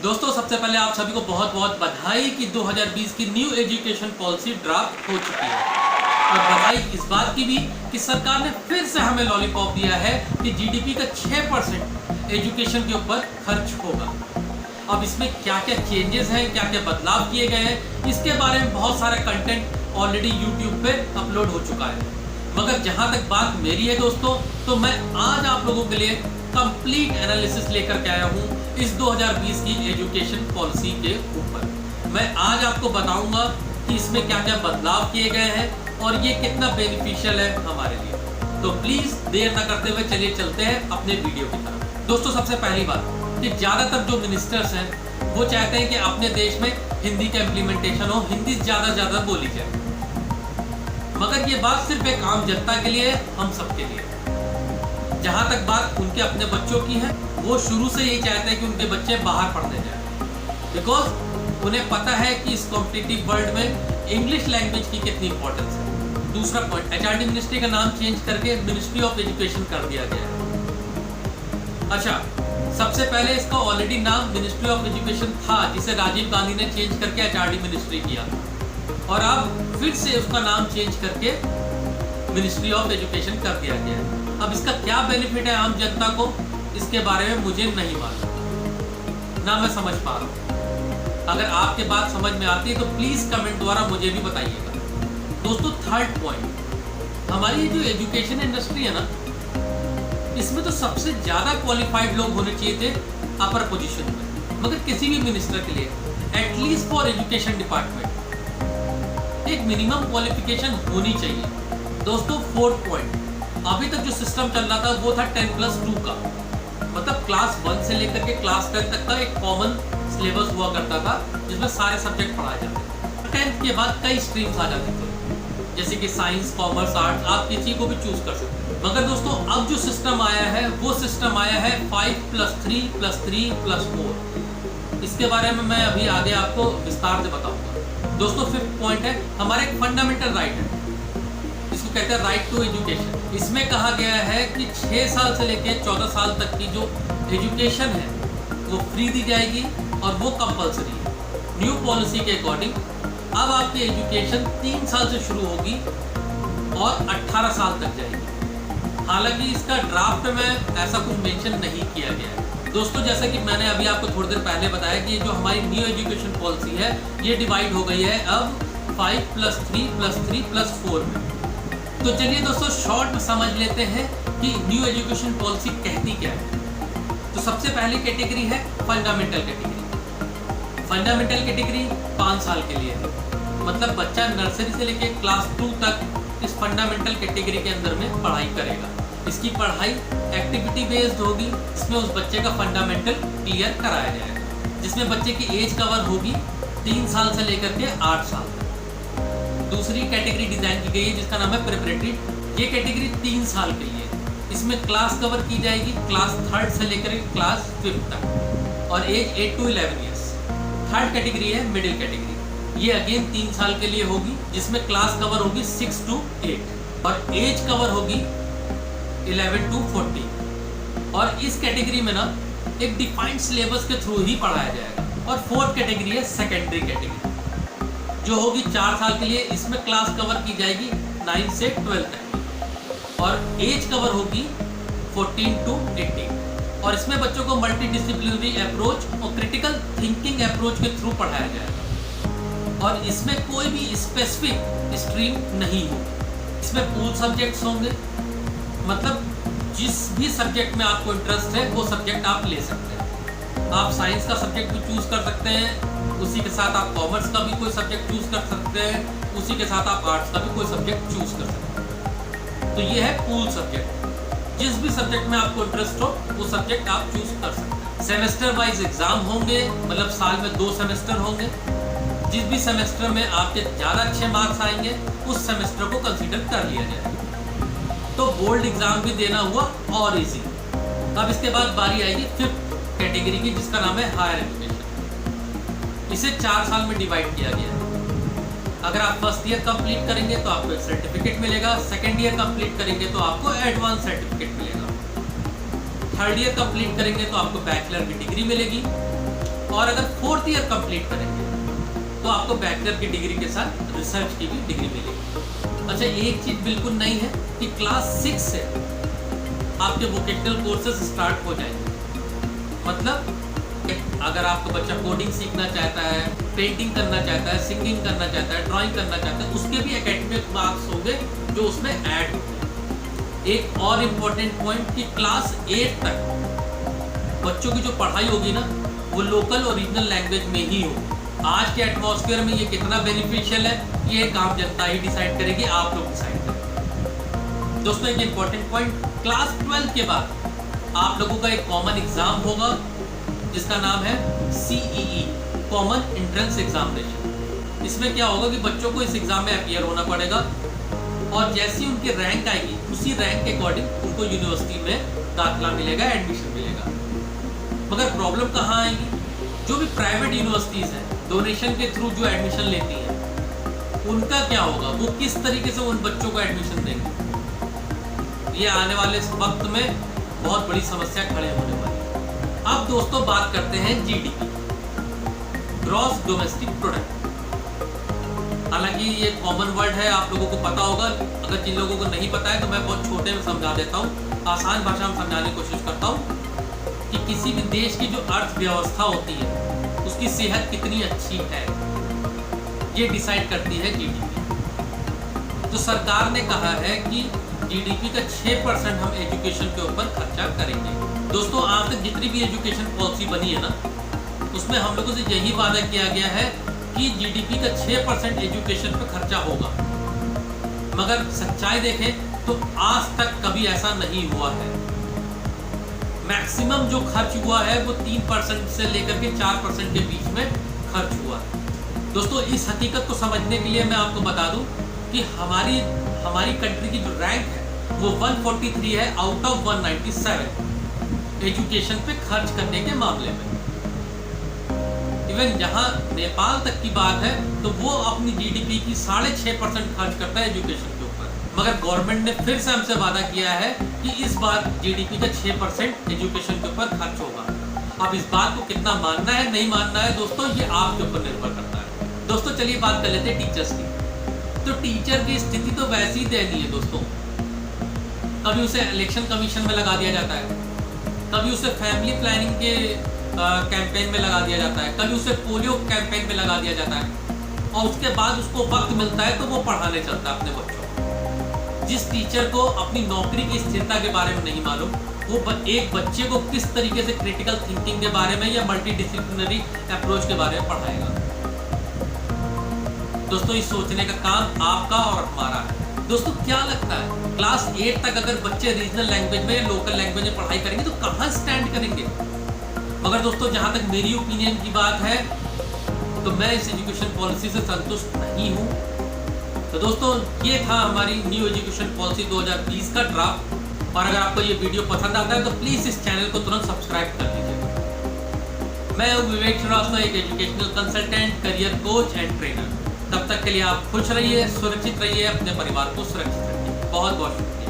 दोस्तों सबसे पहले आप सभी को बहुत बहुत बधाई कि 2020 की न्यू एजुकेशन पॉलिसी ड्राफ्ट हो चुकी है। और बधाई इस बात की भी कि सरकार ने फिर से हमें लॉलीपॉप दिया है कि जीडीपी का 6% एजुकेशन के ऊपर खर्च होगा। अब इसमें क्या क्या चेंजेस हैं, क्या क्या बदलाव किए गए हैं, इसके बारे में बहुत सारा कंटेंट ऑलरेडी यूट्यूब पे अपलोड हो चुका है। मगर जहाँ तक बात मेरी है दोस्तों, तो मैं आज आप लोगों के लिए कंप्लीट एनालिसिस लेकर के आया हूँ इस 2020 की एजुकेशन पॉलिसी के ऊपर। मैं आज आपको बताऊंगा कि इसमें क्या क्या बदलाव किए गए हैं और ये कितना बेनिफिशियल है हमारे लिए। तो प्लीज देर न करते हुए चलिए चलते हैं अपने वीडियो की तरफ। दोस्तों सबसे पहली बात कि ज़्यादातर जो मिनिस्टर्स हैं वो चाहते हैं कि अपने देश में हिंदी का इम्प्लीमेंटेशन हो, हिंदी ज़्यादा बोली जाए। मगर ये बात सिर्फ एक आम जनता के लिए है, हम सबके लिए। जहाँ तक बात उनके अपने बच्चों की है, वो शुरू से यही चाहते हैं कि उनके बच्चे बाहर पढ़ने जाएं, बिकॉज उन्हें पता है कि इस कॉम्पिटिटिव वर्ल्ड में इंग्लिश लैंग्वेज की कितनी इंपॉर्टेंस है। दूसरा पॉइंट, एचआरडी मिनिस्ट्री का नाम चेंज करके मिनिस्ट्री ऑफ एजुकेशन कर दिया गया है। अच्छा, सबसे पहले इसका ऑलरेडी नाम मिनिस्ट्री ऑफ एजुकेशन था, जिसे राजीव गांधी ने चेंज करके एचआरडी मिनिस्ट्री किया, और अब फिर से उसका नाम चेंज करके मिनिस्ट्री ऑफ एजुकेशन कर दिया गया है। अब इसका क्या बेनिफिट है आम जनता को, इसके बारे में मुझे नहीं मालूम, ना मैं समझ पा रहा हूँ। अगर आपके बात समझ में आती है तो प्लीज कमेंट द्वारा मुझे भी बताइएगा। दोस्तों थर्ड पॉइंट, हमारी जो एजुकेशन इंडस्ट्री है ना, इसमें तो सबसे ज्यादा क्वालिफाइड लोग होने चाहिए थे अपर पोजीशन में, मगर किसी भी मिनिस्टर के लिए एटलीस्ट फॉर एजुकेशन डिपार्टमेंट एक मिनिमम क्वालिफिकेशन होनी चाहिए। दोस्तों फोर्थ पॉइंट, अभी तक जो सिस्टम चल रहा था वो था 10+2 का, मतलब क्लास 1 से लेकर के क्लास 10 तक का एक कॉमन सिलेबस हुआ करता था जिसमें सारे सब्जेक्ट पढ़ाए जाते थे। 10th के बाद कई स्ट्रीम्स आ जाती थी, जैसे कि साइंस, कॉमर्स, आर्ट्स, आप किसी को भी चूज कर सकते हैं। मगर दोस्तों अब जो सिस्टम आया है वो सिस्टम आया है 5+3+3+4। इसके बारे में मैं अभी आगे आपको विस्तार से बताऊंगा। दोस्तों फिफ्थ पॉइंट है, हमारा एक फंडामेंटल राइट है, इसको कहते हैं राइट टू एजुकेशन। इसमें कहा गया है कि 6 साल से लेकर 14 साल तक की जो एजुकेशन है वो फ्री दी जाएगी और वो कंपलसरी है। न्यू पॉलिसी के अकॉर्डिंग अब आपकी एजुकेशन 3 साल से शुरू होगी और 18 साल तक जाएगी। हालांकि इसका ड्राफ्ट में ऐसा कुछ मेंशन नहीं किया गया है। दोस्तों जैसा कि मैंने अभी आपको थोड़ी देर पहले बताया कि जो हमारी न्यू एजुकेशन पॉलिसी है ये डिवाइड हो गई है अब 5+3+3+4 में। तो चलिए दोस्तों शॉर्ट में समझ लेते हैं कि न्यू एजुकेशन पॉलिसी कहती क्या है। तो सबसे पहली कैटेगरी है फंडामेंटल कैटेगरी। फंडामेंटल कैटेगरी 5 साल के लिए है, मतलब बच्चा नर्सरी से लेकर क्लास 2 तक इस फंडामेंटल कैटेगरी के अंदर में पढ़ाई करेगा। इसकी पढ़ाई एक्टिविटी बेस्ड होगी, इसमें उस बच्चे का फंडामेंटल क्लियर कराया जाएगा, जिसमें बच्चे की एज कवर होगी 3 साल से लेकर के 8 साल तक। दूसरी कैटेगरी डिजाइन की गई है जिसका नाम है प्रिपरेटरी। ये कैटेगरी 3 साल के लिए, इसमें क्लास कवर की जाएगी क्लास 3rd से लेकर क्लास 5th तक और age 8 to 11 years. Third category है मिडिल कैटेगरी, ये अगेन 3 साल के लिए होगी, जिसमें क्लास कवर होगी 6 to 8 और एज कवर होगी 11 to 14। और इस कैटेगरी में ना एक डिफाइंड सिलेबस के थ्रू ही पढ़ाया जाएगा। और फोर्थ कैटेगरी है सेकेंडरी कैटेगरी, जो होगी 4 साल के लिए, इसमें क्लास कवर की जाएगी 9 से 12 तक और एज कवर होगी 14 to 18 और इसमें बच्चों को मल्टी डिसिप्लिनरी अप्रोच और क्रिटिकल थिंकिंग अप्रोच के थ्रू पढ़ाया जाएगा। और इसमें कोई भी स्पेसिफिक स्ट्रीम नहीं होगी, इसमें पूल सब्जेक्ट्स होंगे, मतलब जिस भी सब्जेक्ट में आपको इंटरेस्ट है वो सब्जेक्ट आप ले सकते हैं। आप साइंस का सब्जेक्ट भी चूज कर सकते हैं, उसी के साथ आप कॉमर्स का भी कोई सब्जेक्ट चूज कर सकते हैं, उसी के साथ आप आर्ट्स का भी कोई सब्जेक्ट चूज कर सकते हैं। तो ये है पूल सब्जेक्ट, जिस भी सब्जेक्ट में आपको इंटरेस्ट हो वो सब्जेक्ट आप चूज कर सकते हैं। सेमेस्टर वाइज एग्जाम होंगे, मतलब साल में 2 सेमेस्टर होंगे। जिस भी सेमेस्टर में आपके ज़्यादा अच्छे मार्क्स आएंगे उस सेमेस्टर को कंसिडर कर लिया जाएगा। तो बोर्ड एग्जाम भी देना हुआ और इजी। अब इसके बाद बारी आएगी 5th कैटेगरी की, जिसका नाम है हायर एजुकेशन। इसे 4 साल में डिवाइड किया गया है। अगर आप फर्स्ट ईयर कंप्लीट करेंगे तो आपको एक सर्टिफिकेट मिलेगा, सेकेंड ईयर कंप्लीट करेंगे तो आपको एडवांस सर्टिफिकेट मिलेगा, थर्ड ईयर कंप्लीट करेंगे तो आपको बैचलर की डिग्री मिलेगी, और अगर 4th ईयर कंप्लीट करेंगे तो आपको बैचलर की डिग्री के साथ रिसर्च की भी डिग्री मिलेगी। अच्छा, एक चीज़ बिल्कुल नहीं है कि क्लास 6 से आपके वोकेशनल कोर्सेज स्टार्ट हो जाएंगे। मतलब अगर आपका बच्चा कोडिंग सीखना चाहता है, पेंटिंग करना चाहता है, सिंगिंग करना चाहता है, ड्राइंग करना चाहता है, उसके भी एकेडमिक मार्क्स होंगे जो उसमें ऐड होंगे। एक और इम्पोर्टेंट पॉइंट कि क्लास 8 तक बच्चों की जो पढ़ाई होगी ना, वो लोकल और रीजनल लैंग्वेज में ही हो। आज के एटमॉस्फेयर में ये कितना बेनिफिशियल है, ये एक आम जनता ही डिसाइड करेगी, आप लोग डिसाइड करेंगे। दोस्तों, एक इम्पोर्टेंट पॉइंट, क्लास 12 के बाद आप लोगों का एक कॉमन एग्जाम होगा जिसका नाम है CEE, कॉमन एंट्रेंस एग्जामिनेशन। इसमें क्या होगा कि बच्चों को इस एग्जाम में अपीयर होना पड़ेगा और जैसी उनकी रैंक आएगी उसी रैंक के अकॉर्डिंग उनको यूनिवर्सिटी में दाखिला मिलेगा, एडमिशन मिलेगा। मगर प्रॉब्लम कहाँ आएगी? जो भी प्राइवेट यूनिवर्सिटीज़ हैं, डोनेशन के थ्रू जो एडमिशन लेती हैं, उनका क्या होगा? वो किस तरीके से उन बच्चों को एडमिशन देंगे? ये आने वाले वक्त में बहुत बड़ी समस्या खड़े होने वाली है। अब दोस्तों बात करते हैं GDP, ग्रॉस डोमेस्टिक प्रोडक्ट। हालांकि ये कॉमन वर्ड है, आप लोगों को पता होगा। अगर जिन लोगों को नहीं पता है तो मैं बहुत छोटे में समझा देता हूँ, आसान भाषा में समझाने की कोशिश करता हूँ कि किसी भी देश की जो अर्थव्यवस्था होती है उसकी सेहत कितनी अच्छी है, ये डिसाइड करती है GDP। तो सरकार ने कहा है कि GDP का 6% हम एजुकेशन के ऊपर खर्चा करेंगे। दोस्तों, आज तक जितनी भी एजुकेशन पॉलिसी बनी है ना, उसमें हम लोगों से यही वादा किया गया है कि GDP का 6% एजुकेशन पर खर्चा होगा। मगर सच्चाई देखें तो आज तक कभी ऐसा नहीं हुआ है। मैक्सिमम जो खर्च हुआ है वो 3% से लेकर के 4% के बीच में खर्च हुआ है। दोस्तों, इस हकीकत को समझने के लिए मैं आपको बता दूं कि हमारी कंट्री की जो रैंक है वो 143 है आउट ऑफ 197 एजुकेशन पे खर्च करने के मामले में। इवन जहां नेपाल तक की बात है तो वो अपनी GDP की 6.5% खर्च करता है एजुकेशन के ऊपर। मगर गवर्नमेंट ने फिर से हमसे वादा किया है कि इस बार GDP का 6% एजुकेशन के ऊपर खर्च होगा। अब इस बात को कितना मानना है, नहीं मानना है दोस्तों, ये आपके ऊपर निर्भर करता है। दोस्तों, चलिए बात कर लेते हैं टीचर्स की। तो टीचर की स्थिति तो वैसी ही दयनीय है दोस्तों। कभी उसे इलेक्शन कमीशन में लगा दिया जाता है, कभी उसे फैमिली प्लानिंग के कैंपेन में लगा दिया जाता है, कभी उसे पोलियो कैंपेन में लगा दिया जाता है, और उसके बाद उसको वक्त मिलता है तो वो पढ़ाने चलता है अपने बच्चों को। जिस टीचर को अपनी नौकरी की स्थिरता के बारे में नहीं मालूम, वो एक बच्चे को किस तरीके से क्रिटिकल थिंकिंग के बारे में या मल्टीडिसिप्लिनरी अप्रोच के बारे में पढ़ाएगा? दोस्तों, इस सोचने का काम आपका और हमारा है। दोस्तों, क्या लगता है क्लास 8 तक अगर बच्चे रीजनल लैंग्वेज में या लोकल लैंग्वेज में पढ़ाई करेंगे तो कहाँ स्टैंड करेंगे? मगर दोस्तों, जहाँ तक मेरी ओपिनियन की बात है तो मैं इस एजुकेशन पॉलिसी से संतुष्ट नहीं हूँ। तो दोस्तों, ये था हमारी न्यू एजुकेशन पॉलिसी 2020 का ड्राफ्ट। और अगर आपको ये वीडियो पसंद आता है तो प्लीज़ इस चैनल को तुरंत सब्सक्राइब कर लीजिए। मैं हूँ विवेक श्रीवास्तव, एक educational consultant, career coach and trainer. तब तक के लिए आप खुश रहिए, सुरक्षित रहिए, अपने परिवार को सुरक्षित रखिए। बहुत बहुत शुक्रिया।